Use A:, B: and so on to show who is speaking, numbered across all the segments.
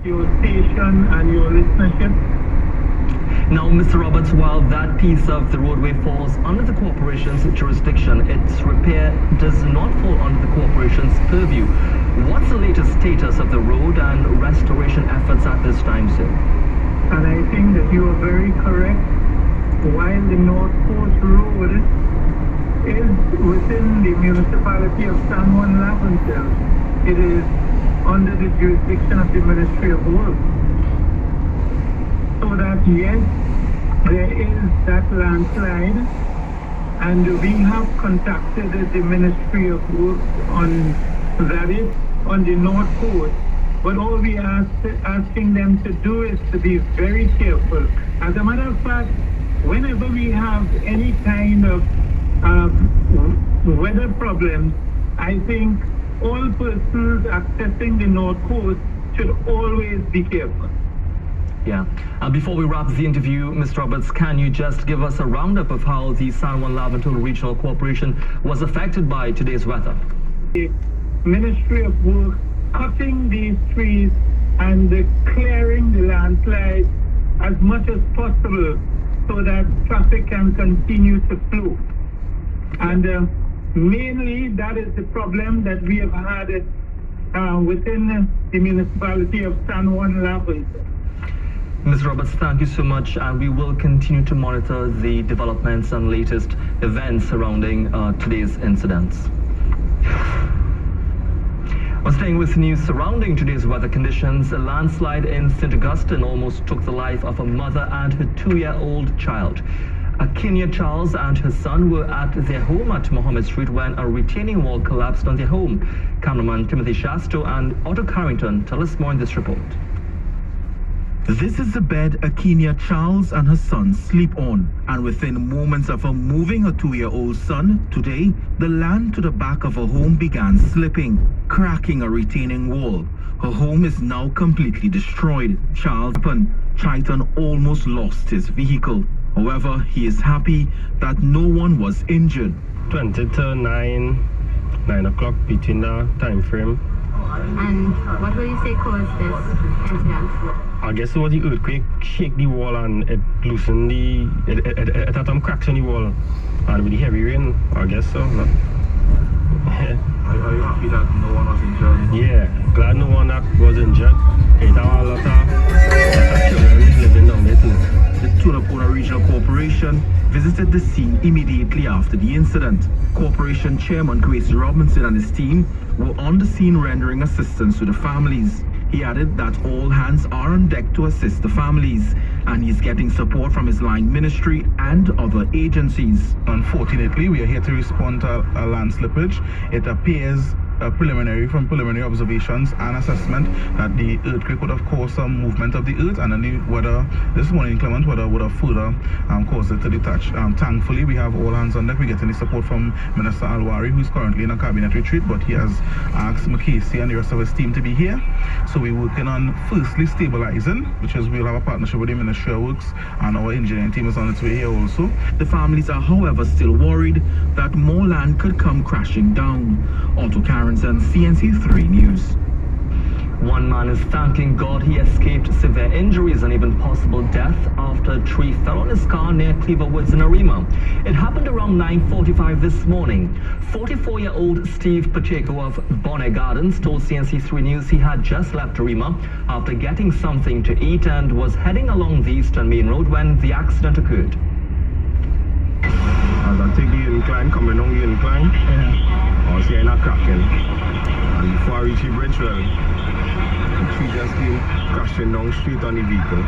A: your station and your listenership.
B: Now, Mr. Roberts, while that piece of the roadway falls under the corporation's jurisdiction, its repair does not fall under the corporation's purview. What's the latest status of the road and restoration efforts at this time, sir?
A: And I think that you are very correct. While the North Coast Road is within the municipality of San Juan Laventille, it is under the jurisdiction of the Ministry of Works. So that yes, there is that landslide, and we have contacted the Ministry of Works on that is on the North Coast. But all we are asking them to do is to be very careful. As a matter of fact, whenever we have any kind of weather problems, I think all persons accessing the North Coast should always be careful.
B: Yeah. Before we wrap the interview, Mr. Roberts, can you just give us a roundup of how the San Juan Laventille Regional Corporation was affected by today's weather?
A: The Ministry of Works cutting these trees and clearing the landslides as much as possible so that traffic can continue to flow. And mainly that is the problem that we have had within the municipality of San Juan Laventille.
B: Mr. Roberts, thank you so much, and we will continue to monitor the developments and latest events surrounding today's incidents. Well, staying with news surrounding today's weather conditions, a landslide in St. Augustine almost took the life of a mother and her 2-year-old child. Kenya Charles and her son were at their home at Mohammed Street when a retaining wall collapsed on their home. Cameraman Timothy Shasto and Otto Carrington tell us more in this report.
C: This is the bed Kenya Charles and her son sleep on, and within moments of her moving her 2-year-old son, today, the land to the back of her home began slipping, cracking a retaining wall. Her home is now completely destroyed. Charles Triton almost lost his vehicle. However, he is happy that no one was injured.
D: 20 to 9 o'clock between the time frame.
E: And what will you say caused this incident?
D: I guess it was the earthquake shake the wall and it loosened it had some cracks in the wall, and with the heavy rain, I guess so. No?
F: Are you happy that no one was injured?
D: Yeah, glad no one was injured. It had a lot of children living down there too.
C: The Tulipona Regional Corporation visited the scene immediately after the incident. Corporation Chairman Chris Robinson and his team were on the scene rendering assistance to the families. He added that all hands are on deck to assist the families, and he's getting support from his line ministry and other agencies.
F: Unfortunately, we are here to respond to a land slippage. It appears from preliminary observations and assessment that the earthquake would have caused some movement of the earth, and then the weather, this morning inclement weather, would have further caused it to detach. Thankfully, we have all hands on deck. We're getting the support from Minister Alwari, who's currently in a cabinet retreat, but he has asked McCasey and the rest of his team to be here. So we're working on firstly stabilizing, which is we'll have a partnership with the Ministry of Works, and our engineering team is on its way here also.
C: The families are, however, still worried that more land could come crashing down. Otto Carrington, CNC3 News.
B: One man is thanking God he escaped severe injuries and even possible death after a tree fell on his car near Cleaver Woods in Arima. It happened around 9:45 this morning. 44-year-old Steve Pacheco of Bonnet Gardens told CNC3 News he had just left Arima after getting something to eat and was heading along the Eastern Main Road when the accident occurred.
D: As I take the incline, coming on the incline, I was hearing a cracking. And before I reached the bridge, well, the tree just came crashing down straight on the vehicle.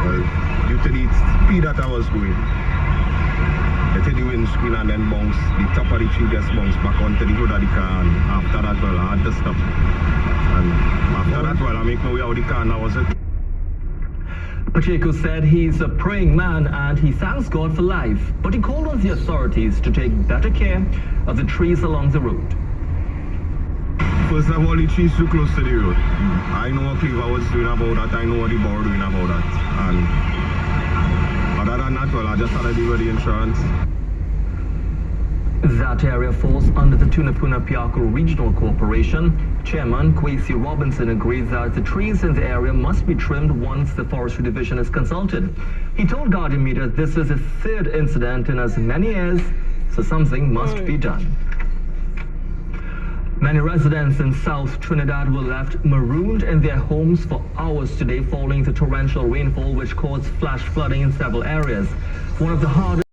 D: Well, due to the speed that I was going, it hit the windscreen and then bounced. The top of the tree just bounced back onto the hood of the car, and after that, well, I had to stop. And after that, well, I make my way out of the car, and that was it.
B: Pacheco said he's a praying man and he thanks God for life, but he called on the authorities to take better care of the trees along the road.
D: First of all, the trees too close to the road. I know what Cleaver was doing about that, I know what the bar were doing about that. And other than that, well, I just had to deal with the insurance.
B: That area falls under the Tunapuna-Piarco Regional Corporation. Chairman Kwesi Robinson agreed that the trees in the area must be trimmed once the Forestry Division is consulted. He told Guardian Media this is the third incident in as many years, so something must be done. Many residents in South Trinidad were left marooned in their homes for hours today following the torrential rainfall which caused flash flooding in several areas. One of the hardest